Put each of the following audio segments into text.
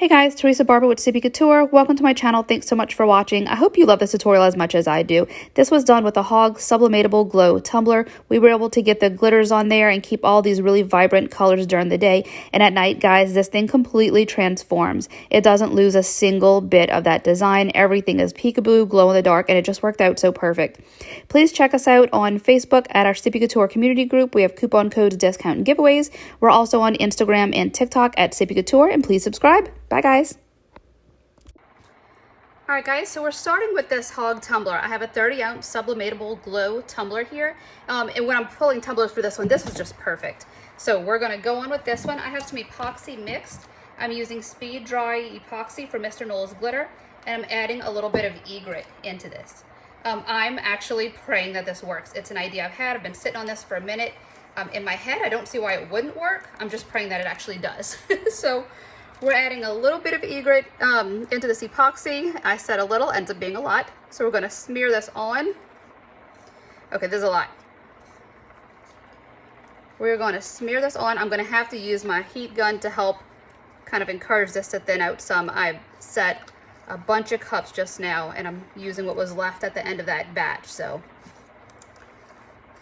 Hey guys, Teresa Barber with Sippie Couture. Welcome to my channel. Thanks so much for watching. I hope you love this tutorial as much as I do. This was done with a Hog Sublimatable Glow Tumbler. We were able to get the glitters on there and keep all these really vibrant colors during the day. And at night, guys, this thing completely transforms. It doesn't lose a single bit of that design. Everything is peekaboo, glow in the dark, and it just worked out so perfect. Please check us out on Facebook at our Sippie Couture community group. We have coupon codes, discount, and giveaways. We're also on Instagram and TikTok at Sippie Couture, and please subscribe. Bye, guys. All right, guys, so we're starting with this Hog tumbler. I have a 30-ounce sublimatable glow tumbler here. And when I'm pulling tumblers for this one, this is just perfect. So we're going to go on with this one. I have some epoxy mixed. I'm using Speed Dry Epoxy from Mr. Nola's Glitter, and I'm adding a little bit of Egret into this. I'm actually praying that this works. It's an idea I've had. I've been sitting on this for a minute. In my head, I don't see why it wouldn't work. I'm just praying that it actually does. So we're adding a little bit of Egret into this epoxy. I said a little, ends up being a lot. So we're going to smear this on. Okay, there's a lot. We're going to smear this on. I'm going to have to use my heat gun to help kind of encourage this to thin out some. I set a bunch of cups just now, and I'm using what was left at the end of that batch. So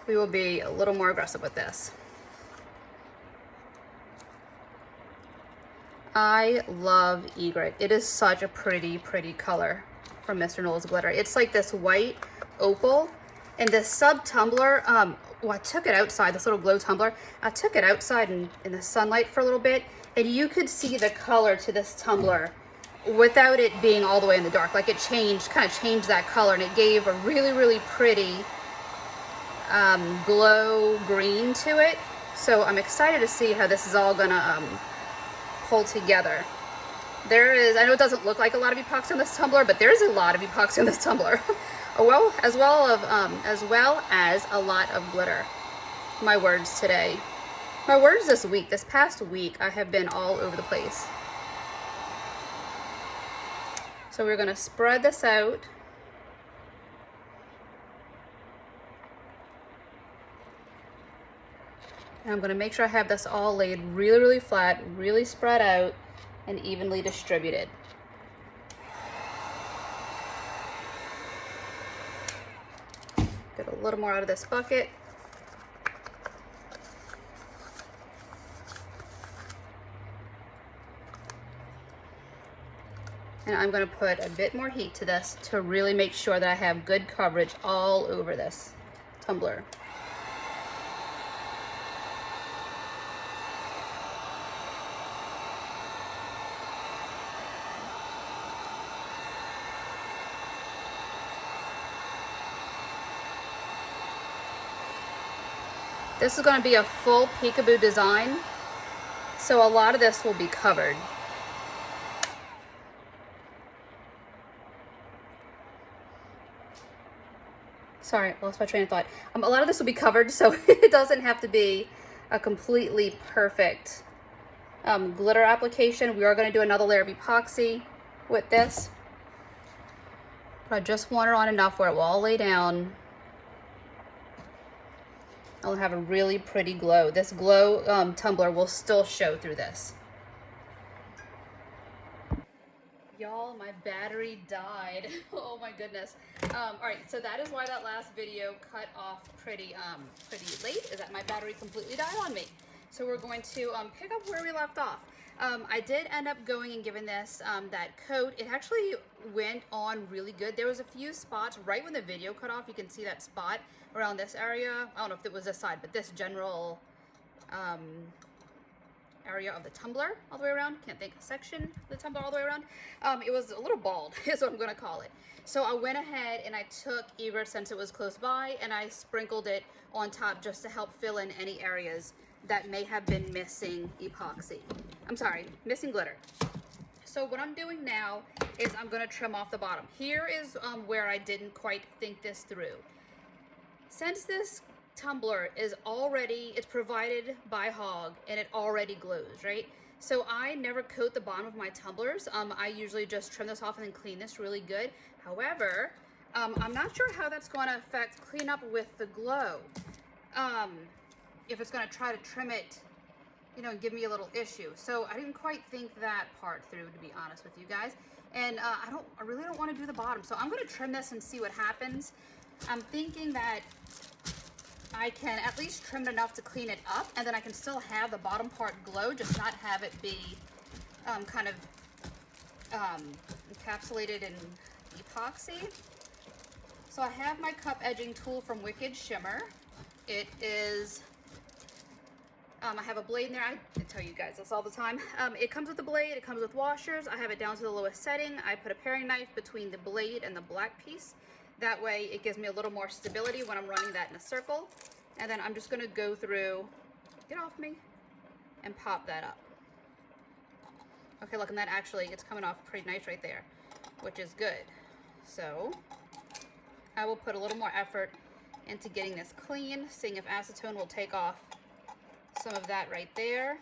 we will be a little more aggressive with this. I love Egret. It is such a pretty, pretty color from Mr. Nola's Glitter. It's like this white opal. And this sub tumbler, well, I took it outside, this little glow tumbler. I took it outside in the sunlight for a little bit, and you could see the color to this tumbler without it being all the way in the dark. Like it changed, kind of changed that color, and it gave a really, really pretty glow green to it. So I'm excited to see how this is all gonna pull together. There is, I know it doesn't look like a lot of epoxy on this tumbler, but there's a lot of epoxy on this tumbler. as well as a lot of glitter. My words today. My words this week, this past week, I have been all over the place. So we're gonna spread this out. And I'm going to make sure I have this all laid really, really flat, really spread out, and evenly distributed. Get a little more out of this bucket. And I'm going to put a bit more heat to this to really make sure that I have good coverage all over this tumbler. This is going to be a full peekaboo design, so a lot of this will be covered. Sorry, I lost my train of thought. A lot of this will be covered, so it doesn't have to be a completely perfect glitter application. We are going to do another layer of epoxy with this, but I just want it on enough where it will all lay down. I'll have a really pretty glow. This glow tumbler will still show through this. Y'all, my battery died. Oh my goodness. All right, so that is why that last video cut off pretty late, is that my battery completely died on me. So we're going to pick up where we left off. I did end up going and giving this that coat. It actually went on really good. There was a few spots right when the video cut off. You can see that spot around this area. I don't know if it was this side, but this general area of the tumbler all the way around. Can't think, section of the tumbler all the way around. It was a little bald is what I'm going to call it. So I went ahead and I took Egret since it was close by, and I sprinkled it on top just to help fill in any areas that may have been missing epoxy. I'm sorry, missing glitter. So what I'm doing now is I'm going to trim off the bottom. Here is where I didn't quite think this through. Since this tumbler is already, it's provided by Hog and it already glows, right? So I never coat the bottom of my tumblers. I usually just trim this off and then clean this really good. However, I'm not sure how that's going to affect cleanup with the glow. If it's going to try to trim it you know, give me a little issue. So I didn't quite think that part through, to be honest with you guys. And I really don't want to do the bottom. So I'm going to trim this and see what happens. I'm thinking that I can at least trim it enough to clean it up, and then I can still have the bottom part glow, just not have it be kind of encapsulated in epoxy. So I have my cup edging tool from Wicked Shimmer. It is, I have a blade in there. I tell you guys this all the time. It comes with a blade, it comes with washers. I have it down to the lowest setting. I put a paring knife between the blade and the black piece. That way it gives me a little more stability when I'm running that in a circle. And then I'm just gonna go through, get off me, and pop that up. Okay, look, and that actually, it's coming off pretty nice right there, which is good. So I will put a little more effort into getting this clean, seeing if acetone will take off some of that right there.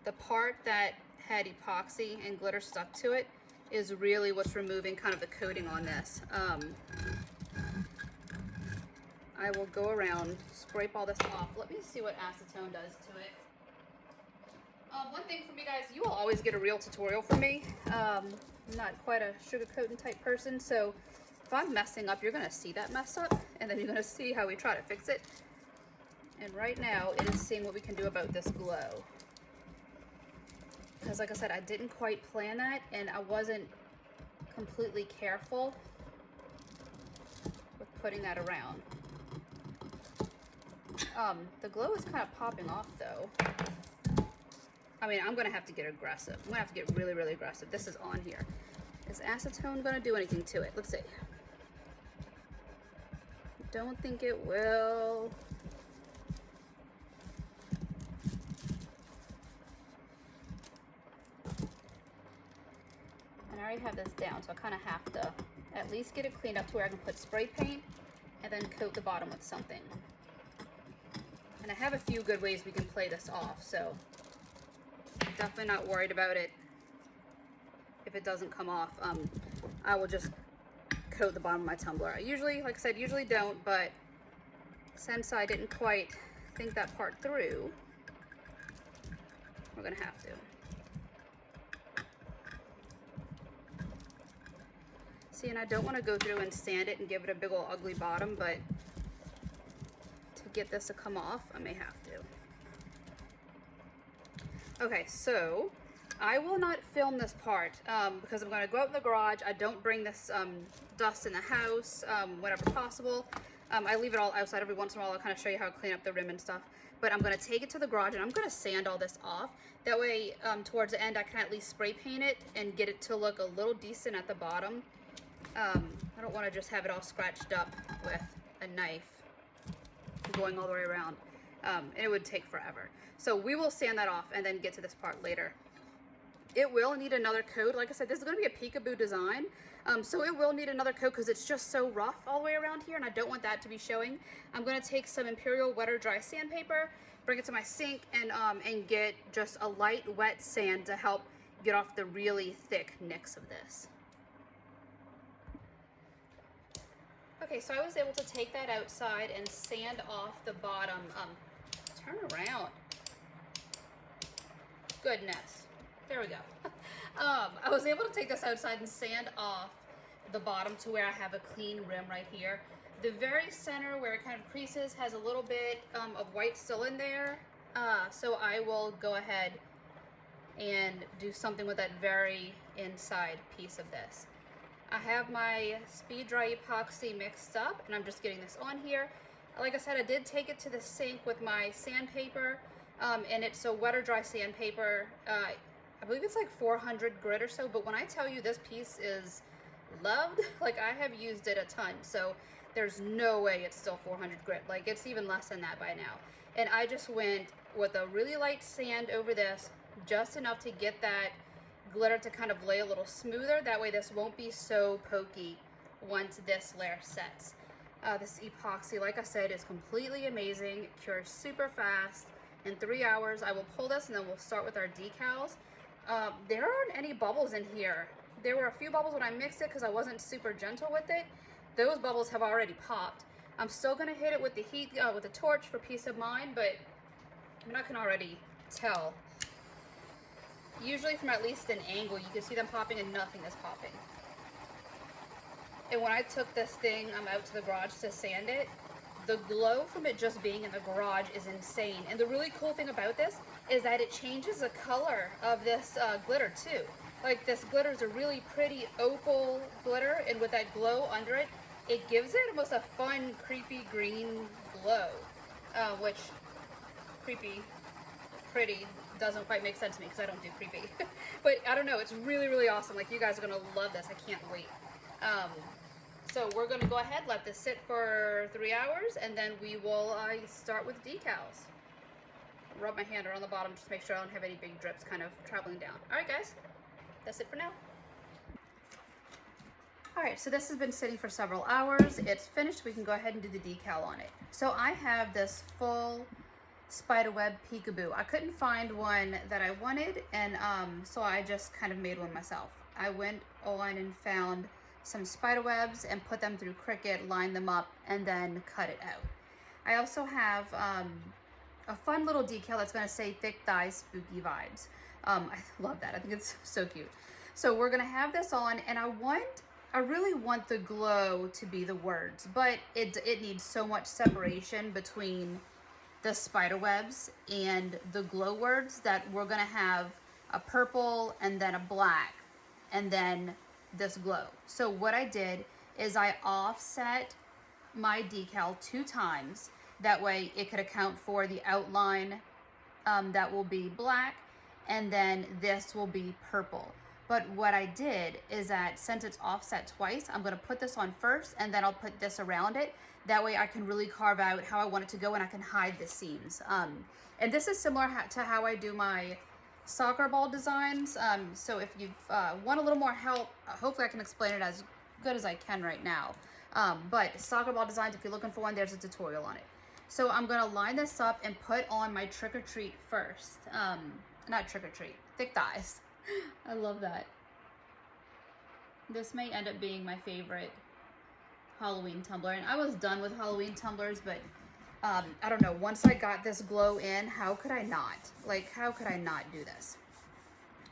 The part that had epoxy and glitter stuck to it is really what's removing kind of the coating on this. I will go around, scrape all this off. Let me see what acetone does to it. One thing for me, guys, you will always get a real tutorial from me. I'm not quite a sugar coating type person, so if I'm messing up, you're gonna see that mess up, and then you're gonna see how we try to fix it. And right now, it is seeing what we can do about this glow. Because like I said, I didn't quite plan that, and I wasn't completely careful with putting that around. The glow is kind of popping off though. I mean, I'm gonna have to get aggressive. I'm gonna have to get really, really aggressive. This is on here. Is acetone gonna do anything to it? Let's see. Don't think it will. And I already have this down, so I kind of have to at least get it cleaned up to where I can put spray paint and then coat the bottom with something. And I have a few good ways we can play this off, so definitely not worried about it if it doesn't come off. I will just coat the bottom of my tumbler. I usually, like I said, usually don't, but since I didn't quite think that part through, we're gonna have to. See, and I don't want to go through and sand it and give it a big old ugly bottom, but to get this to come off, I may have to. Okay, so I will not film this part because I'm going to go out in the garage. I don't bring this dust in the house whenever possible. I leave it all outside every once in a while. I'll kind of show you how to clean up the rim and stuff. But I'm going to take it to the garage and I'm going to sand all this off. That way, towards the end, I can at least spray paint it and get it to look a little decent at the bottom. I don't want to just have it all scratched up with a knife going all the way around. And it would take forever. So we will sand that off and then get to this part later. It will need another coat. Like I said, this is going to be a Peekaboo design. So it will need another coat because it's just so rough all the way around here and I don't want that to be showing. I'm going to take some Imperial Wet or Dry sandpaper, bring it to my sink, and get just a light wet sand to help get off the really thick nicks of this. Okay, so I was able to take that outside and sand off the bottom. Turn around. Goodness. There we go. I was able to take this outside and sand off the bottom to where I have a clean rim right here. The very center where it kind of creases has a little bit of white still in there. So I will go ahead and do something with that very inside piece of this. I have my speed dry epoxy mixed up and I'm just getting this on here. Like I said, I did take it to the sink with my sandpaper and it's a wet or dry sandpaper. I believe it's like 400 grit or so, but when I tell you this piece is loved, like I have used it a ton, so there's no way it's still 400 grit. Like it's even less than that by now. And I just went with a really light sand over this, just enough to get that glitter to kind of lay a little smoother. That way this won't be so pokey once this layer sets. This epoxy, like I said, is completely amazing. It cures super fast. In 3 hours, I will pull this and then we'll start with our decals. There aren't any bubbles in here. There were a few bubbles when I mixed it because I wasn't super gentle with it. Those bubbles have already popped. I'm still gonna hit it with the heat, with the torch for peace of mind, but I mean, I can already tell. Usually from at least an angle, you can see them popping and nothing is popping. And when I took this thing out to the garage to sand it, the glow from it just being in the garage is insane. And the really cool thing about this is that it changes the color of this glitter too. Like, this glitter is a really pretty opal glitter, and with that glow under it, it gives it almost a fun, creepy green glow, which creepy, pretty doesn't quite make sense to me because I don't do creepy. But I don't know, it's really, really awesome. Like, you guys are gonna love this. I can't wait. So we're gonna go ahead, let this sit for 3 hours, and then we will start with decals. Rub my hand around the bottom just to make sure I don't have any big drips kind of traveling down. All right, guys, that's it for now. All right, so this has been sitting for several hours. It's finished. We can go ahead and do the decal on it. So I have this full spiderweb Peekaboo. I couldn't find one that I wanted, and so I just kind of made one myself. I went on and found some spider webs and put them through Cricut, lined them up, and then cut it out. I also have a fun little decal that's going to say thick thighs, spooky vibes. I love that. I think it's so cute. So we're going to have this on, and I really want the glow to be the words, but it needs so much separation between the spider webs and the glow words that we're going to have a purple and then a black and then this glow. So what I did is I offset my decal 2 times. That way it could account for the outline that will be black, and then this will be purple. But what I did is that since it's offset twice, I'm gonna put this on first and then I'll put this around it. That way I can really carve out how I want it to go and I can hide the seams. And this is similar to how I do my soccer ball designs. So if you want a little more help, hopefully I can explain it as good as I can right now. But soccer ball designs, if you're looking for one, there's a tutorial on it. So I'm gonna line this up and put on my trick or treat first. Not trick or treat, thick thighs. I love that. This may end up being my favorite Halloween tumbler. And I was done with Halloween tumblers, but I don't know, once I got this glow in, how could I not? Like, how could I not do this?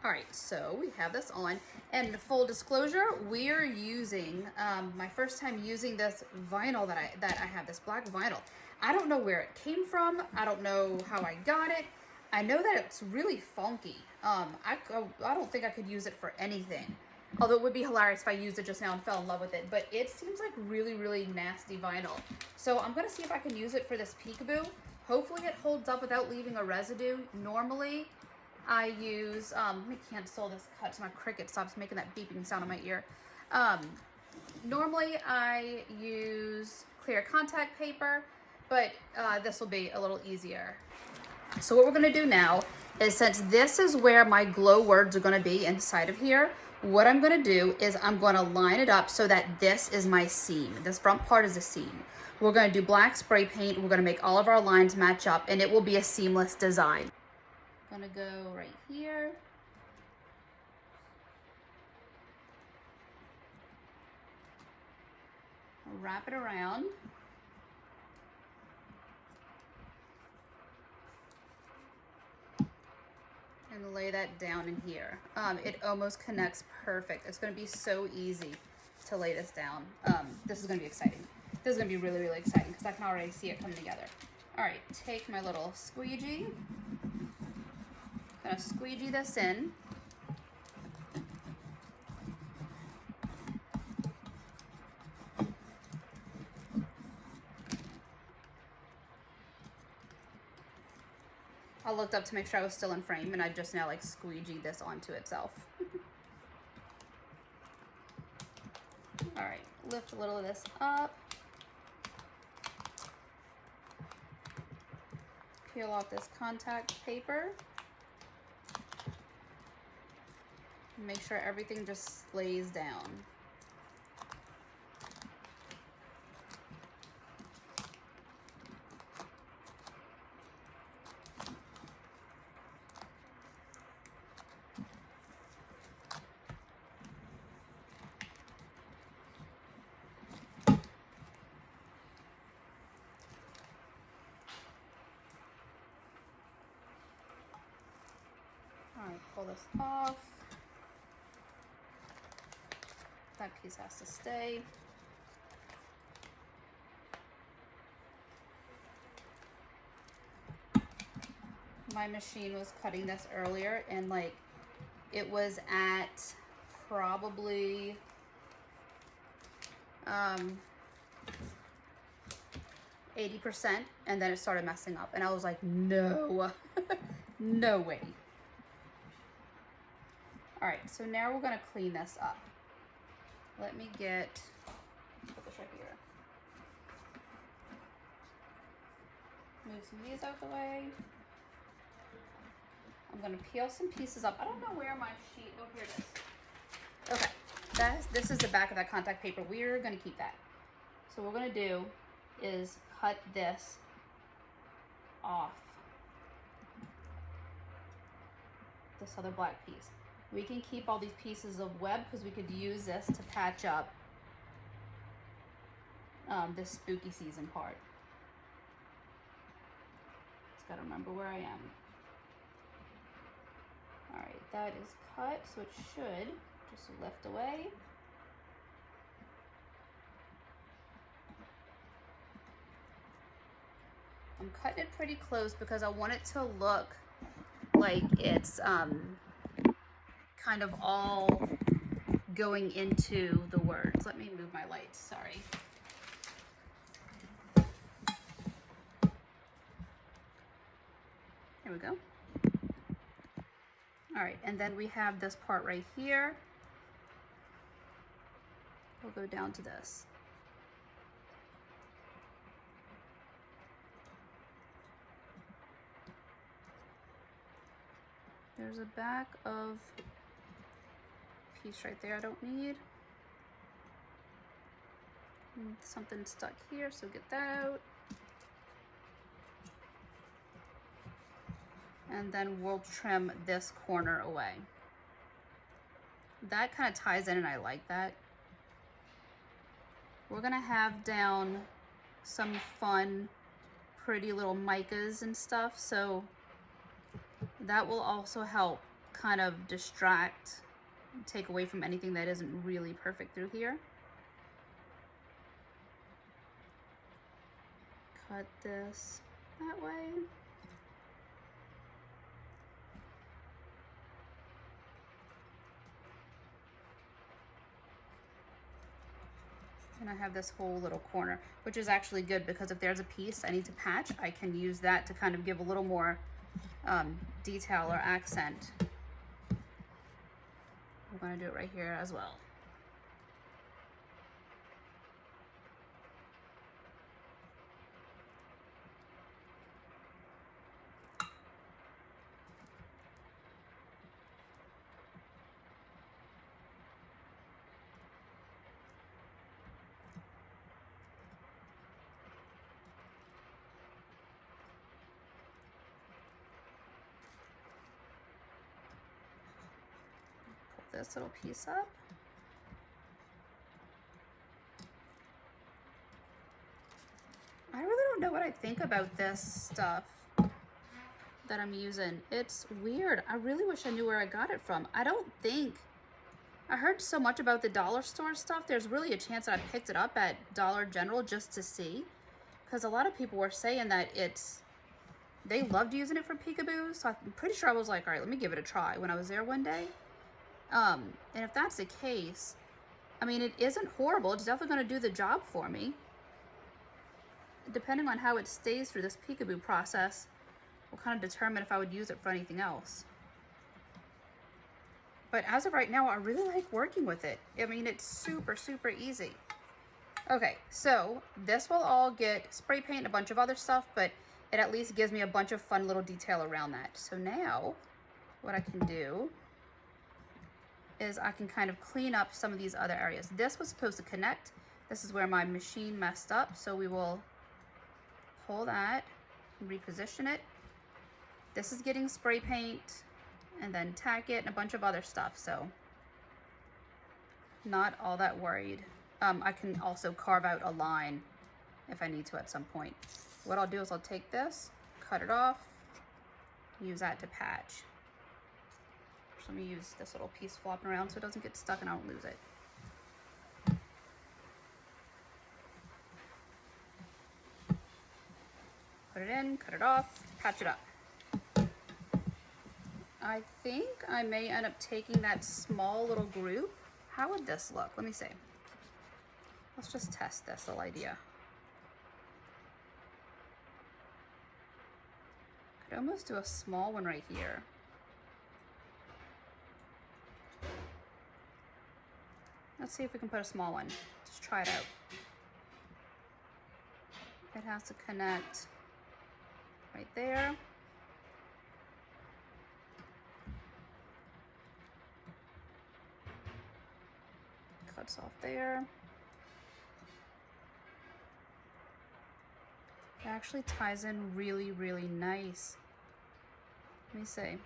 All right, so we have this on, and full disclosure, we're using, my first time using this vinyl that I have, this black vinyl. I don't know where it came from. I don't know how I got it. I know that it's really funky. I don't think I could use it for anything. Although it would be hilarious if I used it just now and fell in love with it. But it seems like really, really nasty vinyl. So I'm going to see if I can use it for this Peekaboo. Hopefully it holds up without leaving a residue. Normally I use, let me cancel this cut so my Cricut stops making that beeping sound in my ear. Normally I use clear contact paper, but this will be a little easier. So what we're going to do now is, since this is where my glow words are going to be inside of here, what I'm going to do is I'm going to line it up so that this is my seam. This front part is a seam. We're going to do black spray paint. We're going to make all of our lines match up, and it will be a seamless design. I'm going to go right here. Wrap it around. And lay that down in here. It almost connects perfect. It's going to be so easy to lay this down. This is going to be exciting. This is going to be really, really exciting because I can already see it coming together. All right, take my little squeegee. I'm going to squeegee this in. I looked up to make sure I was still in frame, and I just now like squeegeed this onto itself. All right, lift a little of this up. Peel off this contact paper. Make sure everything just lays down. this off. That piece has to stay. My machine was cutting this earlier and like it was at probably 80%, and then it started messing up and I was like, no, no way. All right, so now we're gonna clean this up. Let me put this right here. Move some of these out the way. I'm gonna peel some pieces up. I don't know where my sheet, oh, here it is. Okay, this is the back of that contact paper. We're gonna keep that. So what we're gonna do is cut this off. This other black piece. We can keep all these pieces of web because we could use this to patch up this spooky season part. Just gotta remember where I am. All right, that is cut, so it should just lift away. I'm cutting it pretty close because I want it to look like it's kind of all going into the words. Let me move my lights, sorry. There we go. All right, and then we have this part right here. We'll go down to this. There's a back of piece right there I don't need. Something stuck here, so get that out. And then we'll trim this corner away. That kind of ties in and I like that. We're gonna have down some fun, pretty little micas and stuff, so that will also help kind of distract, take away from anything that isn't really perfect through here. Cut this that way. And I have this whole little corner, which is actually good because if there's a piece I need to patch, I can use that to kind of give a little more detail or accent. We're going to do it right here as well. This little piece up. I really don't know what I think about this stuff that I'm using. It's weird. I really wish I knew where I got it from. I don't think, I heard so much about the dollar store stuff. There's really a chance that I picked it up at Dollar General just to see, because a lot of people were saying that they loved using it for Peekaboo. So I'm pretty sure I was like, all right, let me give it a try when I was there one day. And if that's the case, I mean, it isn't horrible. It's definitely going to do the job for me. Depending on how it stays through this Peekaboo process, will kind of determine if I would use it for anything else. But as of right now, I really like working with it. I mean, it's super, super easy. Okay, so this will all get spray paint and a bunch of other stuff, but it at least gives me a bunch of fun little detail around that. So now, what I can do is I can kind of clean up some of these other areas. This was supposed to connect. This is where my machine messed up, so we will pull that and reposition it. This is getting spray paint and then tack it and a bunch of other stuff, so not all that worried. I can also carve out a line if I need to at some point. What I'll do is I'll take this, cut it off, use that to patch. Let me use this little piece flopping around so it doesn't get stuck and I don't lose it. Put it in, cut it off, patch it up. I think I may end up taking that small little group. How would this look? Let me see. Let's just test this little idea. Could almost do a small one right here. Let's see if we can put a small one. Just try it out. It has to connect right there. Cuts off there. It actually ties in really, really nice. Let me see.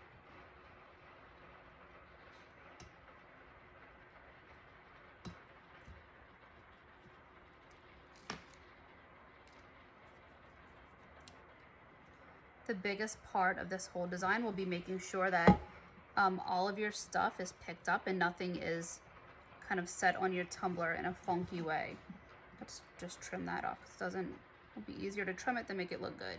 The biggest part of this whole design will be making sure that all of your stuff is picked up and nothing is kind of set on your tumbler in a funky way. Let's just trim that off. It'll be easier to trim it than make it look good.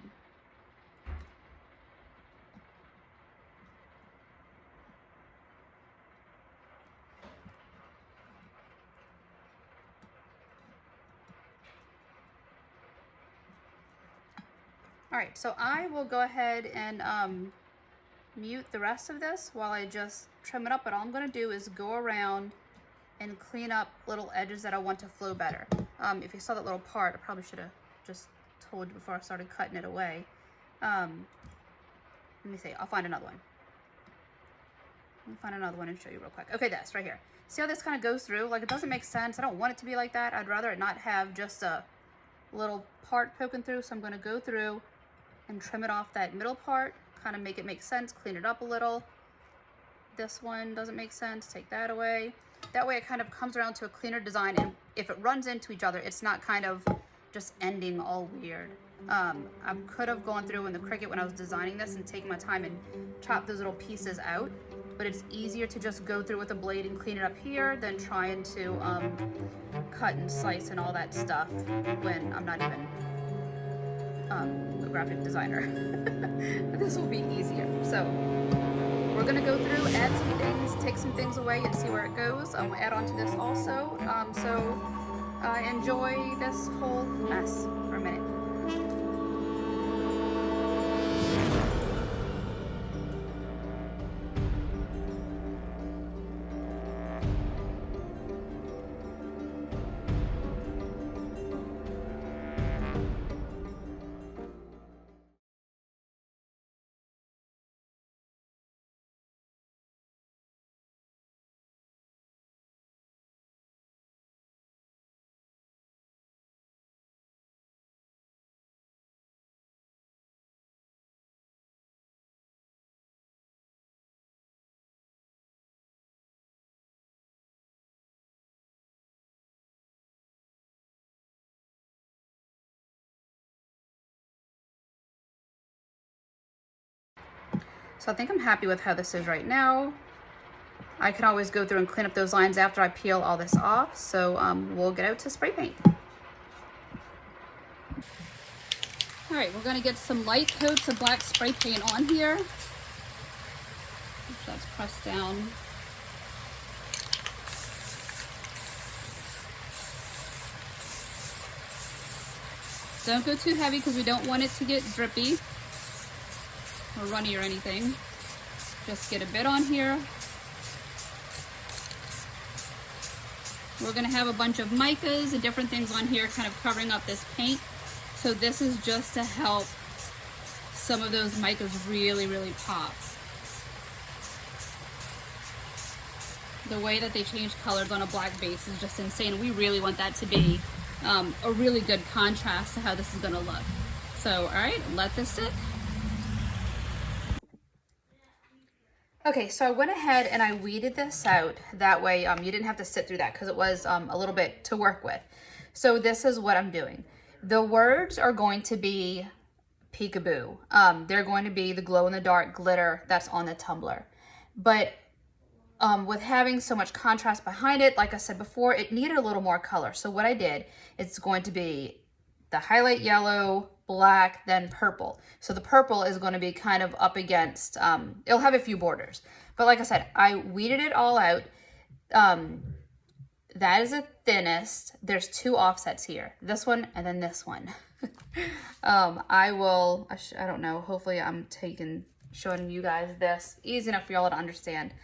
All right, so I will go ahead and mute the rest of this while I just trim it up, but all I'm gonna do is go around and clean up little edges that I want to flow better. If you saw that little part, I probably should have just told you before I started cutting it away. Let me see, I'll find another one. Let me find another one and show you real quick. Okay, this right here. See how this kind of goes through? Like, it doesn't make sense. I don't want it to be like that. I'd rather it not have just a little part poking through, so I'm gonna go through and trim it off that middle part, kind of make it make sense, clean it up a little. This one doesn't make sense, take that away. That way it kind of comes around to a cleaner design, and if it runs into each other, it's not kind of just ending all weird. I could have gone through in the Cricut when I was designing this and taken my time and chopped those little pieces out, but it's easier to just go through with a blade and clean it up here than trying to cut and slice and all that stuff when I'm not even a graphic designer. This will be easier. So we're gonna go through, add some things, take some things away and see where it goes. We'll add on to this also. Enjoy this whole mess for a minute. So I think I'm happy with how this is right now. I can always go through and clean up those lines after I peel all this off. So we'll get out to spray paint. All right, we're gonna get some light coats of black spray paint on here. That's pressed down. Don't go too heavy because we don't want it to get drippy or runny or anything. Just get a bit on here. We're gonna have a bunch of micas and different things on here kind of covering up this paint. So this is just to help some of those micas really, really pop. The way that they change colors on a black base is just insane. We really want that to be a really good contrast to how this is gonna look. So, all right, let this sit. Okay, so I went ahead and I weeded this out. That way you didn't have to sit through that because it was a little bit to work with. So this is what I'm doing. The words are going to be Peekaboo. They're going to be the glow-in-the-dark glitter that's on the tumbler. But with having so much contrast behind it, like I said before, it needed a little more color. So what I did, it's going to be the highlight yellow, black, then purple. So the purple is going to be kind of up against, it'll have a few borders. But like I said, I weeded it all out. That is the thinnest. There's two offsets here, this one and then this one. I don't know, hopefully I'm showing you guys this easy enough for y'all to understand.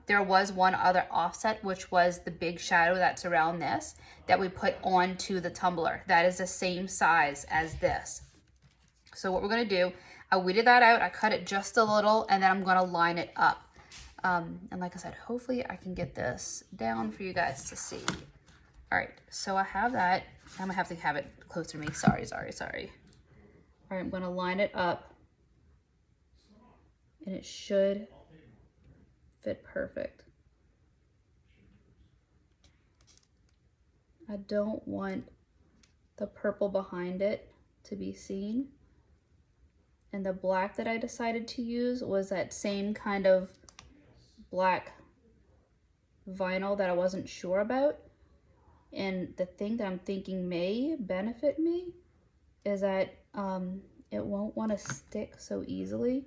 There was one other offset, which was the big shadow that's around this that we put onto the tumbler. That is the same size as this. So what we're gonna do, I weeded that out, I cut it just a little, and then I'm gonna line it up. And like I said, hopefully I can get this down for you guys to see. All right, so I have that. I'm gonna have to have it closer to me. Sorry. All right, I'm gonna line it up and it should fit perfect. I don't want the purple behind it to be seen. And the black that I decided to use was that same kind of black vinyl that I wasn't sure about. And the thing that I'm thinking may benefit me is that it won't want to stick so easily,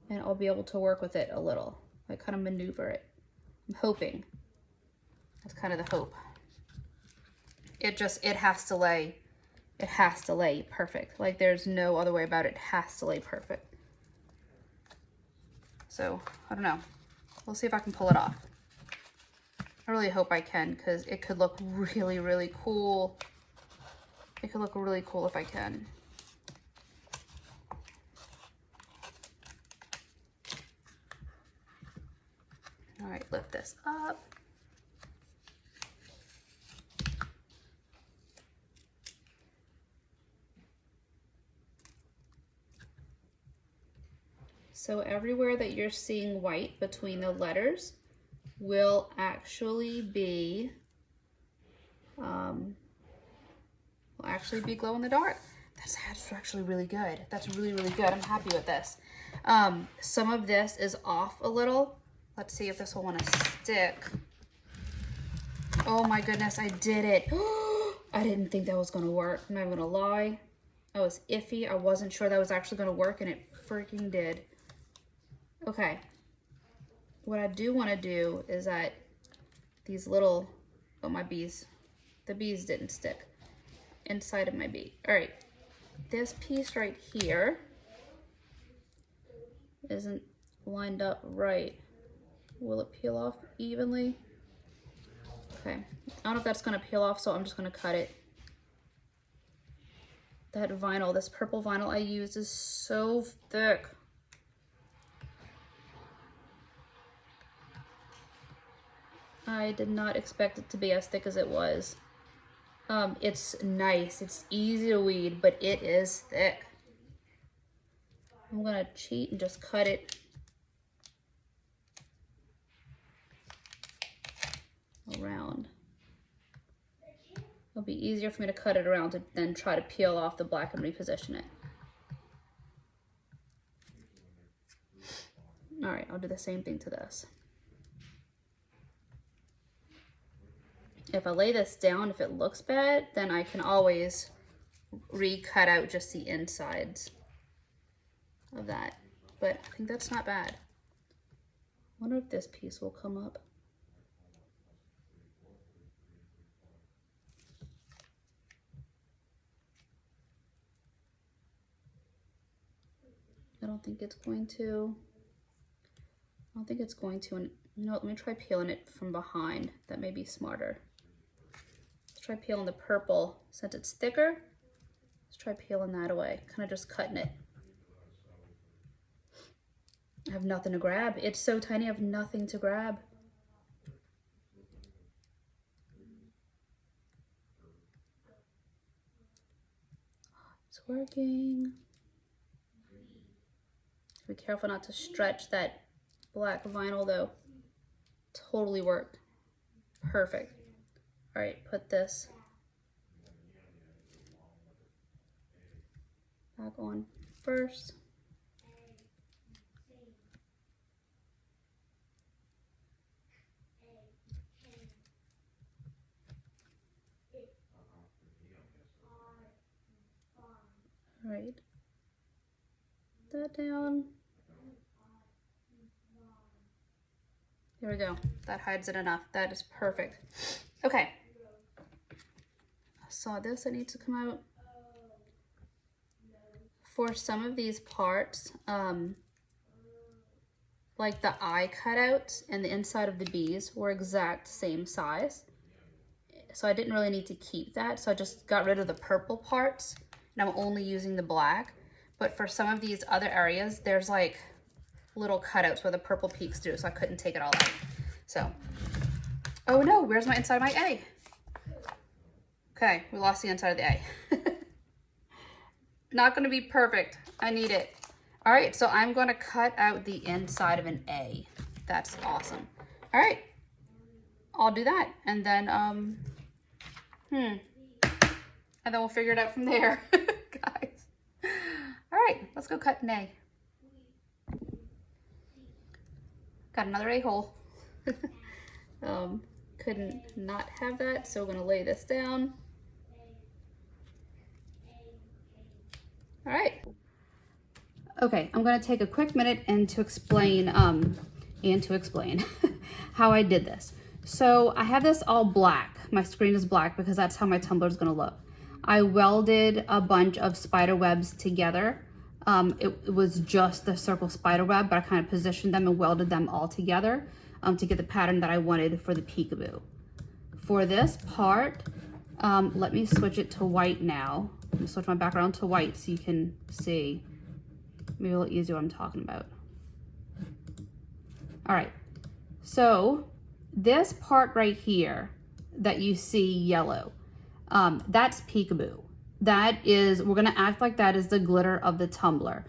and I'll be able to work with it a little, like kind of maneuver it. I'm hoping. That's kind of the hope. It has to lay. It has to lay perfect. Like there's no other way about it. It has to lay perfect. So I don't know. We'll see if I can pull it off. I really hope I can, because it could look really, really cool. It could look really cool if I can. All right, lift this up. So everywhere that you're seeing white between the letters will actually be glow in the dark. That's actually really good. That's really, really good. I'm happy with this. Some of this is off a little. Let's see if this will want to stick. Oh my goodness, I did it. I didn't think that was going to work. I'm not going to lie. I was iffy. I wasn't sure that was actually going to work, and it freaking did. Okay. What I do want to do is that these little, oh, my bees, the bees didn't stick inside of my bee. All right. This piece right here isn't lined up right. Will it peel off evenly? Okay. I don't know if that's going to peel off, so I'm just going to cut it. That vinyl, this purple vinyl I used is so thick. I did not expect it to be as thick as it was. It's nice, it's easy to weed, but it is thick. I'm gonna cheat and just cut it around. It'll be easier for me to cut it around than try to peel off the black and reposition it. All right, I'll do the same thing to this. If I lay this down, if it looks bad, then I can always recut out just the insides of that. But I think that's not bad. I wonder if this piece will come up. I don't think it's going to. I don't think it's going to. And you know what, let me try peeling it from behind. That may be smarter. Let's try peeling the purple. Since it's thicker, let's try peeling that away. Kind of just cutting it. I have nothing to grab. It's so tiny, I have nothing to grab. It's working. Be careful not to stretch that black vinyl though. Totally worked. Perfect. All right, put this back on first. right that down. There we go. That hides it enough. That is perfect. Okay. I saw this. It needs to come out. For some of these parts, like the eye cutouts and the inside of the bees were exact same size. So I didn't really need to keep that. So I just got rid of the purple parts and I'm only using the black. But for some of these other areas, there's like little cutouts where the purple peeks through, so I couldn't take it all out. So, oh no, where's my inside of my A? Okay, we lost the inside of the A. Not gonna be perfect. I need it. All right, so I'm gonna cut out the inside of an A. That's awesome. All right, I'll do that. And then, and then we'll figure it out from there, guys. All right, let's go cut an A. Got another A-hole. Couldn't not have that, so we're gonna lay this down. All right. Okay, I'm gonna take a quick minute and to explain how I did this. So I have this all black. My screen is black because that's how my tumbler is gonna look. I welded a bunch of spider webs together. It was just the circle spider web, but I kind of positioned them and welded them all together to get the pattern that I wanted for the peekaboo. For this part, let me switch it to white now. I'm gonna switch my background to white so you can see. Maybe a little easier what I'm talking about. All right, so this part right here that you see yellow, that's peekaboo. That is, we're gonna act like that is the glitter of the tumbler.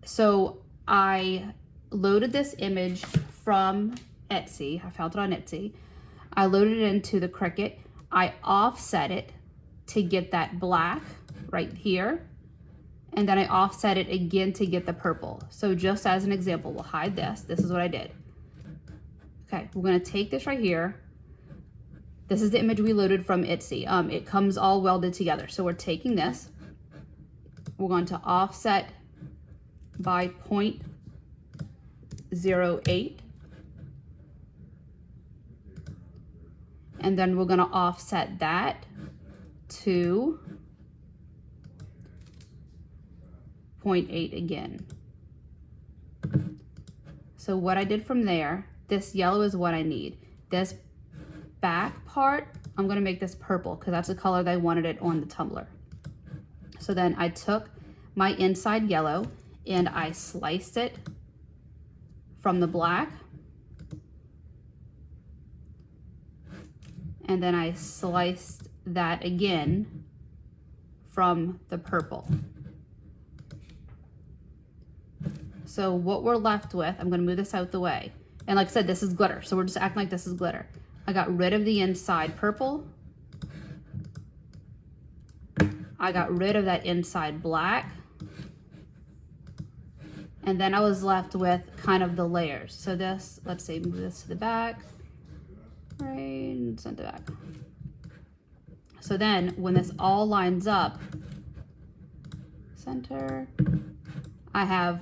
So I loaded this image from Etsy. I found it on Etsy. I loaded it into the Cricut. I offset it to get that black right here. And then I offset it again to get the purple. So just as an example, we'll hide this. This is what I did. Okay, we're gonna take this right here. This is the image we loaded from Etsy. It comes all welded together. So we're taking this, we're going to offset by 0.08. And then we're gonna offset that to 0.8 again. So what I did from there, this yellow is what I need. This back part, I'm gonna make this purple because that's the color that I wanted it on the tumbler. So then I took my inside yellow and I sliced it from the black. And then I sliced that again from the purple. So what we're left with, I'm gonna move this out the way. And like I said, this is glitter. So we're just acting like this is glitter. I got rid of the inside purple. I got rid of that inside black. And then I was left with kind of the layers. So this, let's say, move this to the back. Right, and send it back. So then when this all lines up, center, I have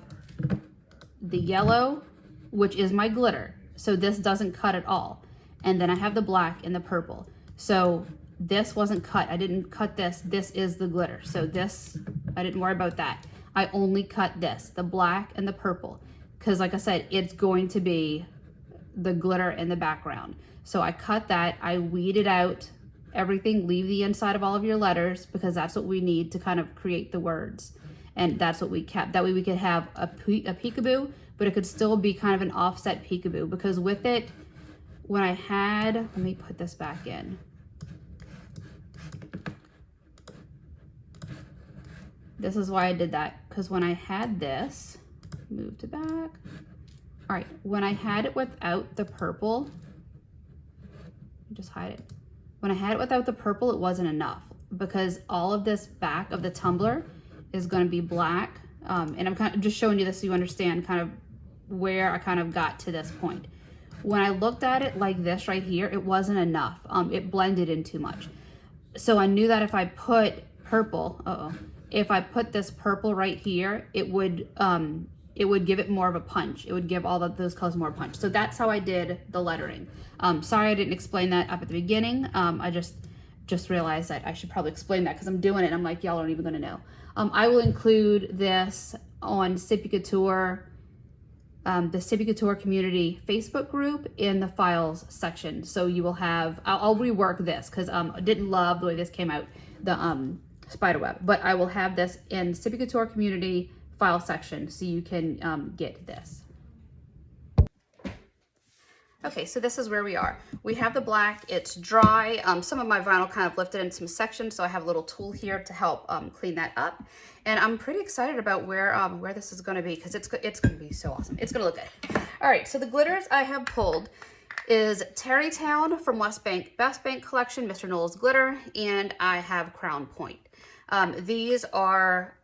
the yellow, which is my glitter. So this doesn't cut at all. And then I have the black and the purple. So this wasn't cut. I didn't cut this. This is the glitter. So this, I didn't worry about that. I only cut this, the black and the purple. Because like I said, it's going to be the glitter in the background. So I cut that, I weeded out everything, leave the inside of all of your letters because that's what we need to kind of create the words. And that's what we kept. That way we could have a peekaboo, but it could still be kind of an offset peekaboo because with it, when I had, let me put this back in. This is why I did that, because when I had this, move to back. All right, when I had it without the purple, just hide it. When I had it without the purple, it wasn't enough because all of this back of the tumbler is going to be black. And I'm kind of just showing you this so you understand kind of where I kind of got to this point. When I looked at it like this right here, it wasn't enough. It blended in too much. So I knew that if I put purple, if I put this purple right here, it would give it more of a punch. It would give all of those colors more punch. So that's how I did the lettering. Sorry I didn't explain that up at the beginning. I just realized that I should probably explain that because I'm doing it and I'm like, y'all aren't even gonna know. I will include this on Sippie Couture, the Sippie Couture community Facebook group in the files section. So you will have, I'll rework this because I didn't love the way this came out, the spiderweb, but I will have this in Sippie Couture community file section so you can get this. Okay, so this is where we are. We have the black, it's dry. Some of my vinyl kind of lifted in some sections, so I have a little tool here to help clean that up. And I'm pretty excited about where this is gonna be because it's gonna be so awesome. It's gonna look good. All right, so the glitters I have pulled is Tarrytown from West Bank collection, Mr. Nola's glitter, and I have Crown Point. These are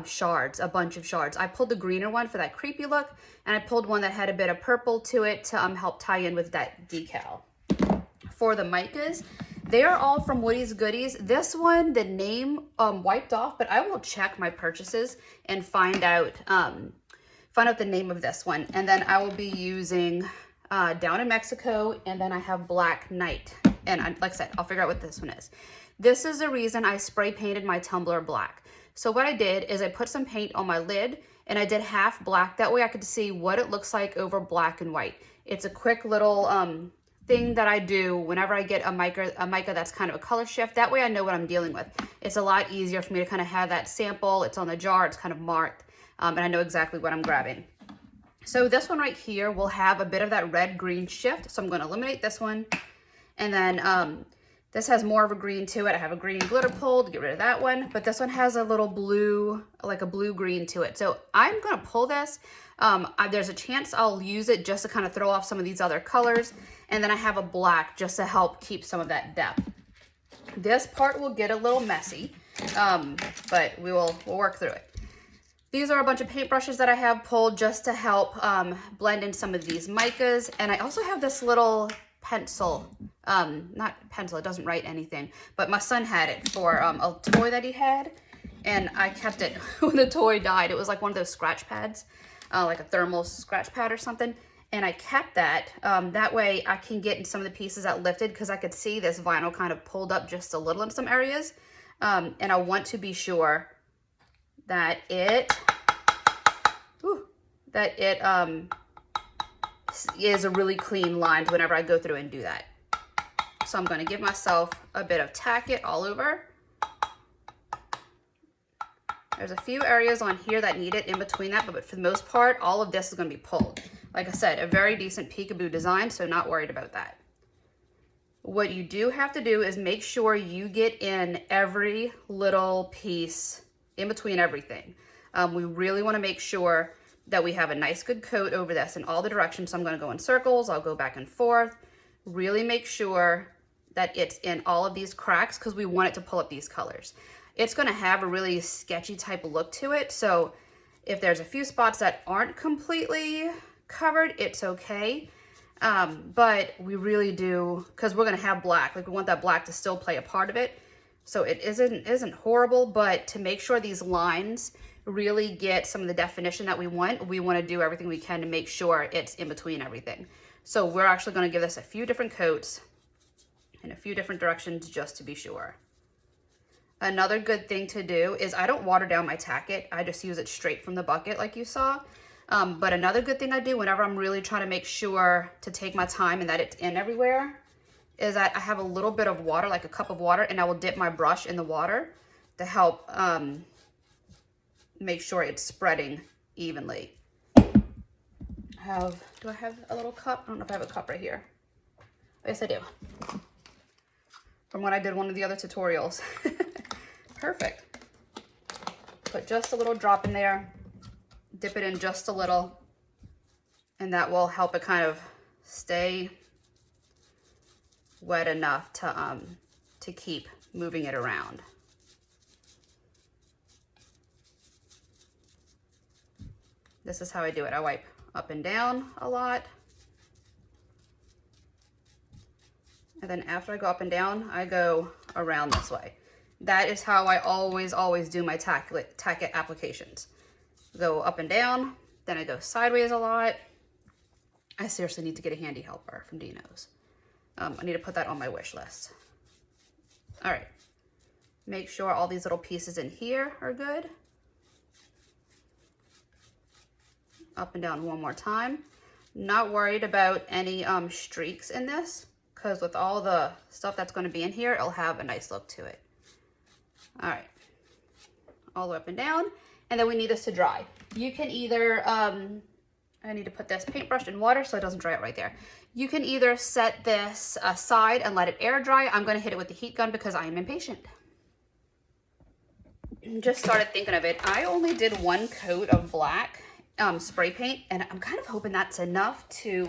shards, a bunch of shards. I pulled the greener one for that creepy look, and I pulled one that had a bit of purple to it to help tie in with that decal. For the micas, they are all from Woode's Goodies. This one, the name wiped off, but I will check my purchases and find out the name of this one. And then I will be using Down in Mexico, and then I have Black Knight. And like I said, I'll figure out what this one is. This is the reason I spray painted my tumbler black. So what I did is I put some paint on my lid and I did half black. That way I could see what it looks like over black and white. It's a quick little thing that I do whenever I get a mica that's kind of a color shift. That way I know what I'm dealing with. It's a lot easier for me to kind of have that sample. It's on the jar, it's kind of marked, and I know exactly what I'm grabbing. So this one right here will have a bit of that red-green shift. So I'm going to eliminate this one. And then this has more of a green to it. I have a green glitter pulled, get rid of that one. But this one has a little blue, like a blue-green to it. So I'm gonna pull this. There's a chance I'll use it just to kind of throw off some of these other colors. And then I have a black just to help keep some of that depth. This part will get a little messy, but we'll work through it. These are a bunch of paintbrushes that I have pulled just to help blend in some of these micas. And I also have this little pencil, not pencil, it doesn't write anything, but my son had it for a toy that he had, and I kept it when the toy died. It was like one of those scratch pads, like a thermal scratch pad or something, and I kept that. That way I can get in some of the pieces that lifted because I could see this vinyl kind of pulled up just a little in some areas, and I want to be sure that it is a really clean line whenever I go through and do that. So I'm going to give myself a bit of tack it all over. There's a few areas on here that need it in between that, but for the most part, all of this is going to be pulled. Like I said, a very decent peekaboo design, so not worried about that. What you do have to do is make sure you get in every little piece in between everything. We really want to make sure that we have a nice good coat over this in all the directions. So I'm going to go in circles, I'll go back and forth, really make sure that it's in all of these cracks because we want it to pull up these colors. It's going to have a really sketchy type of look to it. So if there's a few spots that aren't completely covered, it's okay. But we really do, because we're going to have black, like we want that black to still play a part of it. So it isn't horrible, but to make sure these lines really get some of the definition that we want to do everything we can to make sure it's in between everything. So we're actually going to give this a few different coats in a few different directions just to be sure. Another good thing to do is I don't water down my tacket. I just use it straight from the bucket like you saw. But another good thing I do whenever I'm really trying to make sure to take my time and that it's in everywhere is that I have a little bit of water, like a cup of water, and I will dip my brush in the water to help make sure it's spreading evenly. Do I have a little cup? I don't know if I have a cup right here. Yes, I do. From when I did one of the other tutorials. Perfect. Put just a little drop in there, dip it in just a little, and that will help it kind of stay wet enough to keep moving it around. This is how I do it. I wipe up and down a lot. And then after I go up and down, I go around this way. That is how I always do my tack applications. Go up and down, then I go sideways a lot. I seriously need to get a handy helper from Dino's. I need to put that on my wish list. All right, make sure all these little pieces in here are good. Up and down one more time. Not worried about any streaks in this, because with all the stuff that's going to be in here, it'll have a nice look to it. All right, all the way up and down. And then we need this to dry. You can either, I need to put this paintbrush in water so it doesn't dry out right there. You can either set this aside and let it air dry. I'm going to hit it with the heat gun because I am impatient. Just started thinking of it. I only did one coat of black spray paint, and I'm kind of hoping that's enough to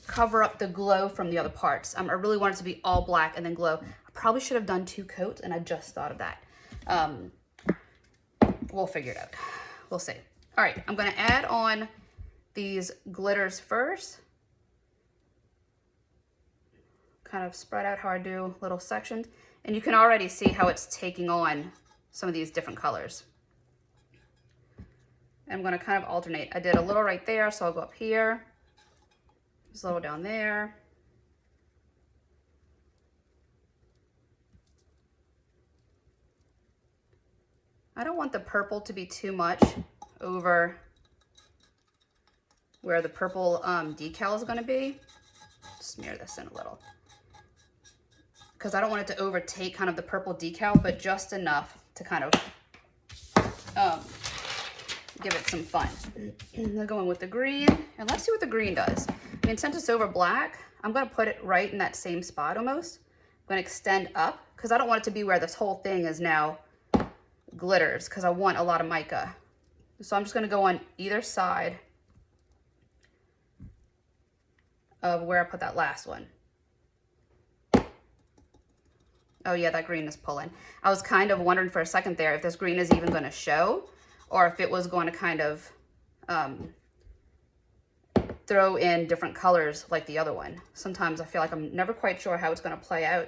cover up the glow from the other parts. I really want it to be all black and then glow. I probably should have done 2 coats, and I just thought of that. We'll figure it out. We'll see. All right, I'm going to add on these glitters first. Kind of spread out how I do little sections. And you can already see how it's taking on some of these different colors. I'm going to kind of alternate. I did a little right there, so I'll go up here. Just a little down there. I don't want the purple to be too much over where the purple decal is going to be. Smear this in a little, because I don't want it to overtake kind of the purple decal, but just enough to kind of give it some fun. I'm going with the green, and let's see what the green does. I mean, since it's over black, I'm going to put it right in that same spot almost. I'm going to extend up, because I don't want it to be where this whole thing is now glitters, because I want a lot of mica. So I'm just going to go on either side of where I put that last one. Oh yeah, that green is pulling. I was kind of wondering for a second there if this green is even going to show, or if it was going to kind of throw in different colors like the other one. Sometimes I feel like I'm never quite sure how it's going to play out.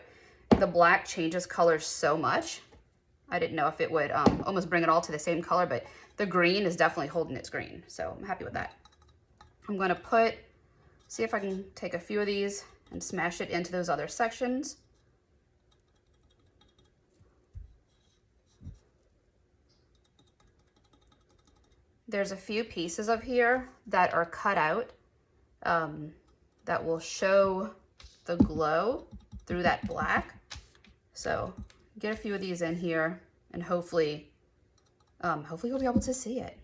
The black changes colors so much. I didn't know if it would almost bring it all to the same color, but the green is definitely holding its green. So I'm happy with that. I'm going to see if I can take a few of these and smash it into those other sections. There's a few pieces of here that are cut out that will show the glow through that black. So get a few of these in here, and hopefully you'll be able to see it.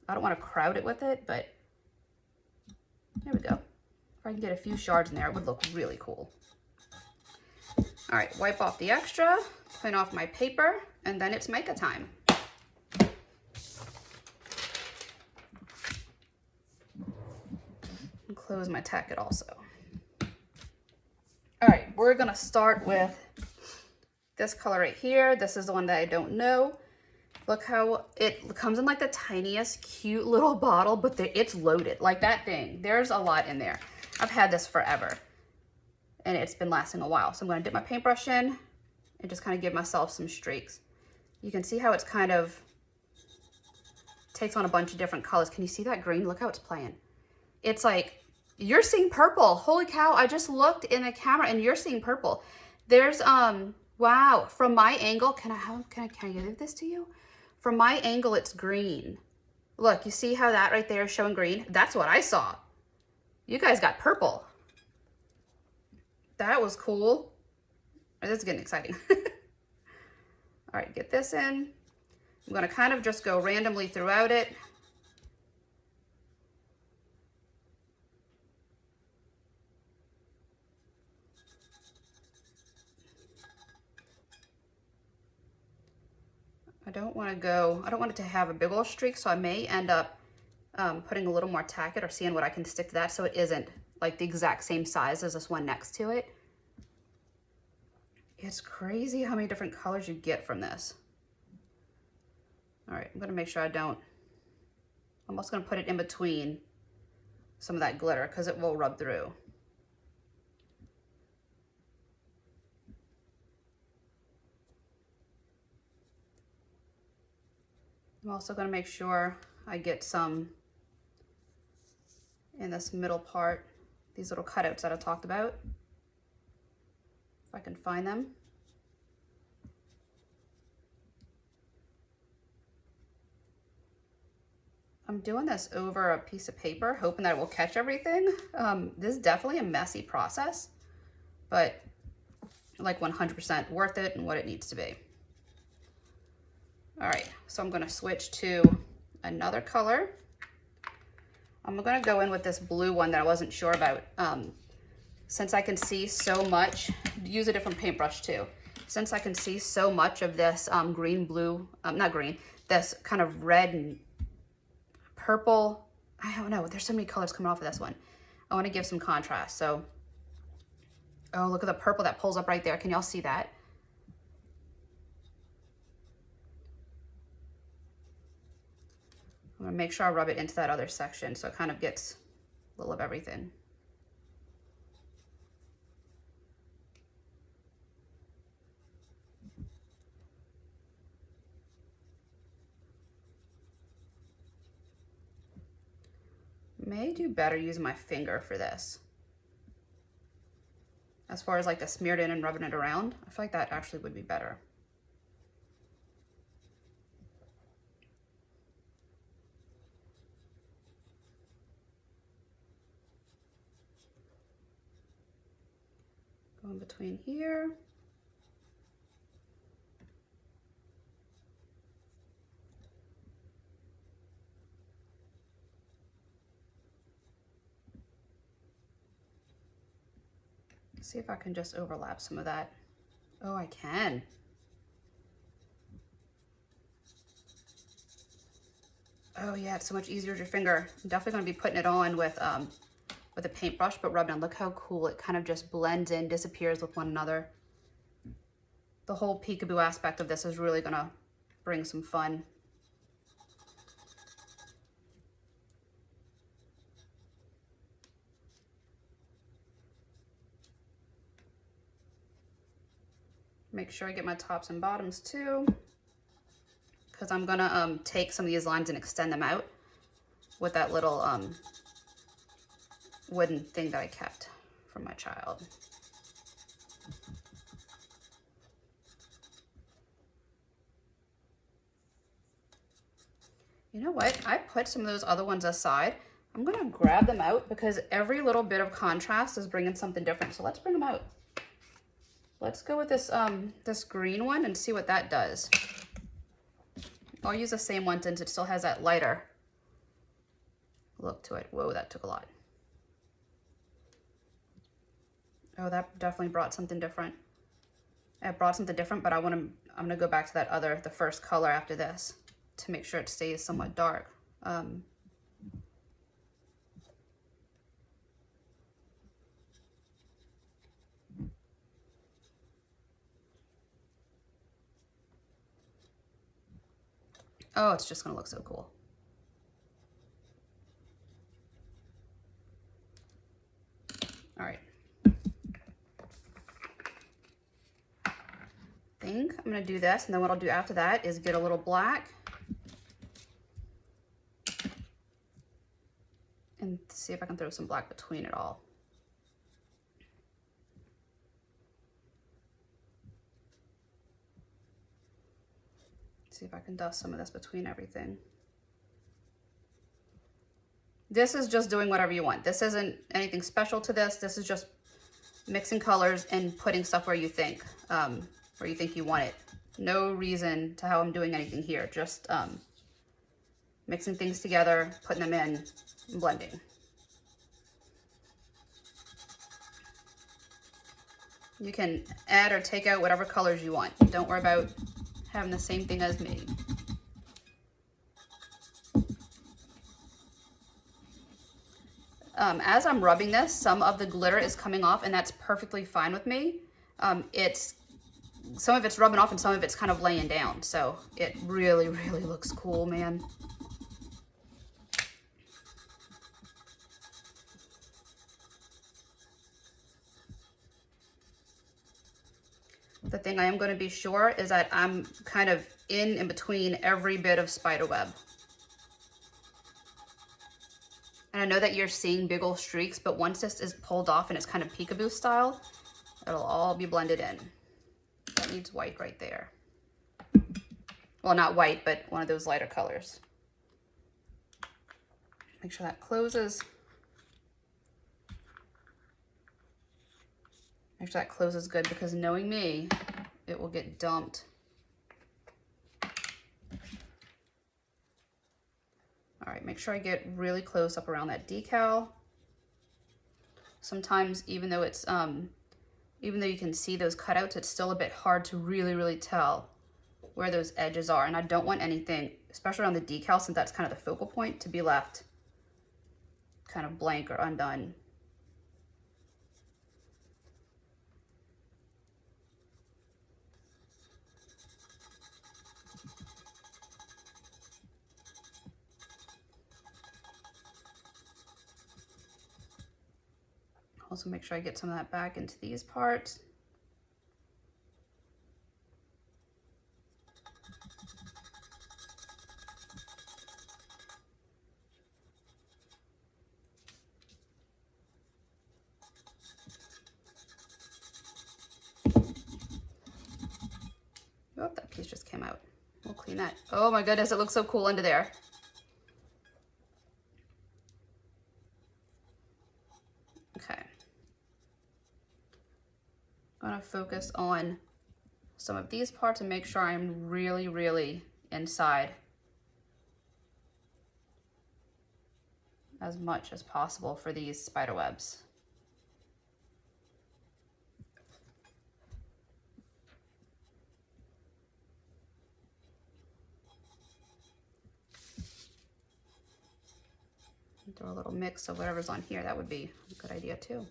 I don't want to crowd it with it, but there we go. If I can get a few shards in there, it would look really cool. All right, wipe off the extra, clean off my paper, and then it's mica time. And close my tacket also. All right, we're gonna start with this color right here. This is the one that I don't know. Look how it comes in like the tiniest cute little bottle, but it's loaded like that thing. There's a lot in there. I've had this forever and it's been lasting a while. So I'm going to dip my paintbrush in and just kind of give myself some streaks. You can see how it's kind of takes on a bunch of different colors. Can you see that green? Look how it's playing. It's like, you're seeing purple. Holy cow. I just looked in the camera and you're seeing purple. There's, wow. From my angle, can I give this to you? From my angle, it's green. Look, you see how that right there is showing green? That's what I saw. You guys got purple. That was cool. This is getting exciting. All right, get this in. I'm gonna kind of just go randomly throughout it. I don't want it to have a big old streak, so I may end up putting a little more tacket or seeing what I can stick to that so it isn't like the exact same size as this one next to it. It's crazy how many different colors you get from this. All right, I'm gonna make sure I'm also gonna put it in between some of that glitter because it will rub through. I'm also going to make sure I get some in this middle part, these little cutouts that I talked about, if I can find them. I'm doing this over a piece of paper, hoping that it will catch everything. This is definitely a messy process, but like 100% worth it and what it needs to be. All right, so I'm gonna switch to another color. I'm gonna go in with this blue one that I wasn't sure about. Since I can see so much, use a different paintbrush too. Since I can see so much of this green, blue, not green, this kind of red and purple, I don't know, there's so many colors coming off of this one. I wanna give some contrast, so, oh, look at the purple that pulls up right there. Can y'all see that? I'm gonna make sure I rub it into that other section so it kind of gets a little of everything. May do better using my finger for this. As far as like the smeared in and rubbing it around, I feel like that actually would be better. Go in between here. See if I can just overlap some of that. Oh, I can. Oh yeah, it's so much easier with your finger. I'm definitely gonna be putting it on with a paintbrush, but rubbing on. Look how cool it kind of just blends in, disappears with one another. The whole peekaboo aspect of this is really gonna bring some fun. Make sure I get my tops and bottoms too, because I'm gonna take some of these lines and extend them out with that little wooden thing that I kept from my child. You know what? I put some of those other ones aside. I'm gonna grab them out because every little bit of contrast is bringing something different. So let's bring them out. Let's go with this this green one and see what that does. I'll use the same one since it still has that lighter look to it. Whoa, that took a lot. Oh, that definitely brought something different. It brought something different, but I'm gonna go back to that other, the first color after this to make sure it stays somewhat dark. Oh, it's just gonna look so cool. All right. I think I'm gonna do this, and then what I'll do after that is get a little black and see if I can throw some black between it all. See if I can dust some of this between everything. This is just doing whatever you want. This isn't anything special to this. This is just mixing colors and putting stuff where you think you want it. No reason to how I'm doing anything here. Just mixing things together, putting them in, and blending. You can add or take out whatever colors you want. Don't worry about having the same thing as me. As I'm rubbing this, some of the glitter is coming off, and that's perfectly fine with me. Some of it's rubbing off and some of it's kind of laying down, so it really, really looks cool, man. The thing I am going to be sure is that I'm kind of in and between every bit of spider web. And I know that you're seeing big old streaks, but once this is pulled off and it's kind of peekaboo style, it'll all be blended in. That needs white right there. Well, not white, but one of those lighter colors. Make sure that closes. Make sure that closes good, because knowing me, it will get dumped. All right, make sure I get really close up around that decal. Sometimes, even though it's, even though you can see those cutouts, it's still a bit hard to really tell where those edges are. And I don't want anything, especially around the decal, since that's kind of the focal point, to be left kind of blank or undone. Also make sure I get some of that back into these parts. Oh, that piece just came out. We'll clean that. Oh my goodness, it looks so cool under there. Okay. I'm gonna focus on some of these parts and make sure I'm really inside as much as possible for these spider webs. Do a little mix of whatever's on here. That would be a good idea too.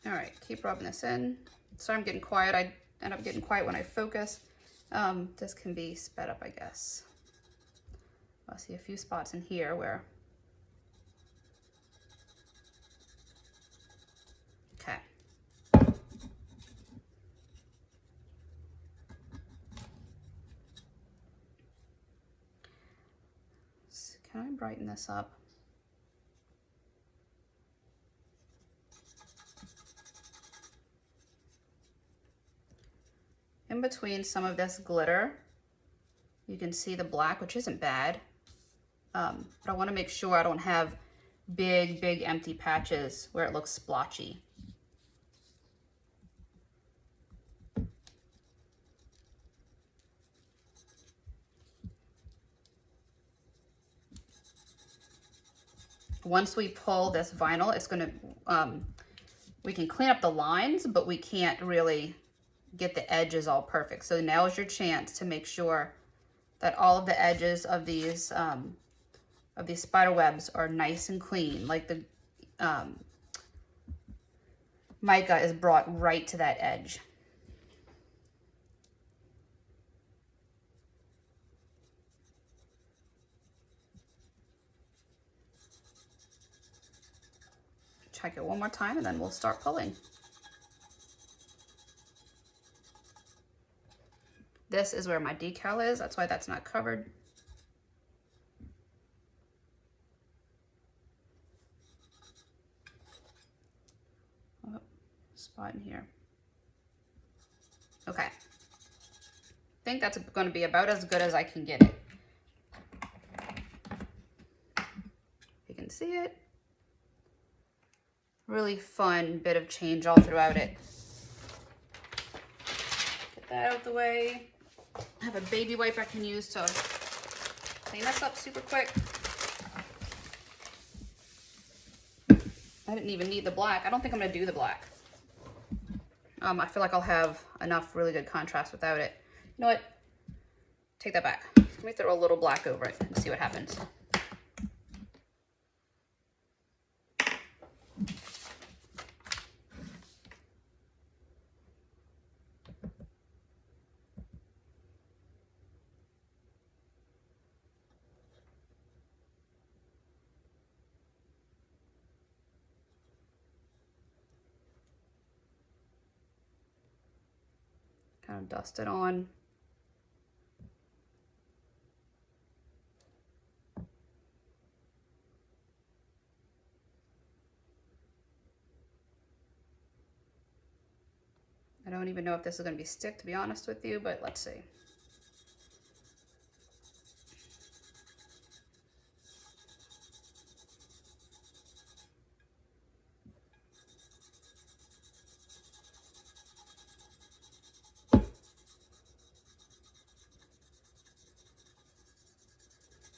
All right, keep rubbing this in. Sorry, I'm getting quiet. I end up getting quiet when I focus. This can be sped up, I guess. I see a few spots in here where, okay. So can I brighten this up? In between some of this glitter, you can see the black, which isn't bad. But I want to make sure I don't have big empty patches where it looks splotchy. Once we pull this vinyl, it's gonna, we can clean up the lines, but we can't really get the edges all perfect. So now is your chance to make sure that all of the edges of these spider webs are nice and clean, like the mica is brought right to that edge. Check it one more time and then we'll start pulling. This is where my decal is, that's why that's not covered. Oh, spot in here. Okay. I think that's going to be about as good as I can get it. You can see it. Really fun bit of change all throughout it. Get that out of the way. I have a baby wipe I can use to clean this up super quick. I didn't even need the black. I don't think I'm going to do the black. I feel like I'll have enough really good contrast without it. You know what? Take that back. Let me throw a little black over it and see what happens. Kind of dust it on. I don't even know if this is going to be stick, to be honest with you, but let's see.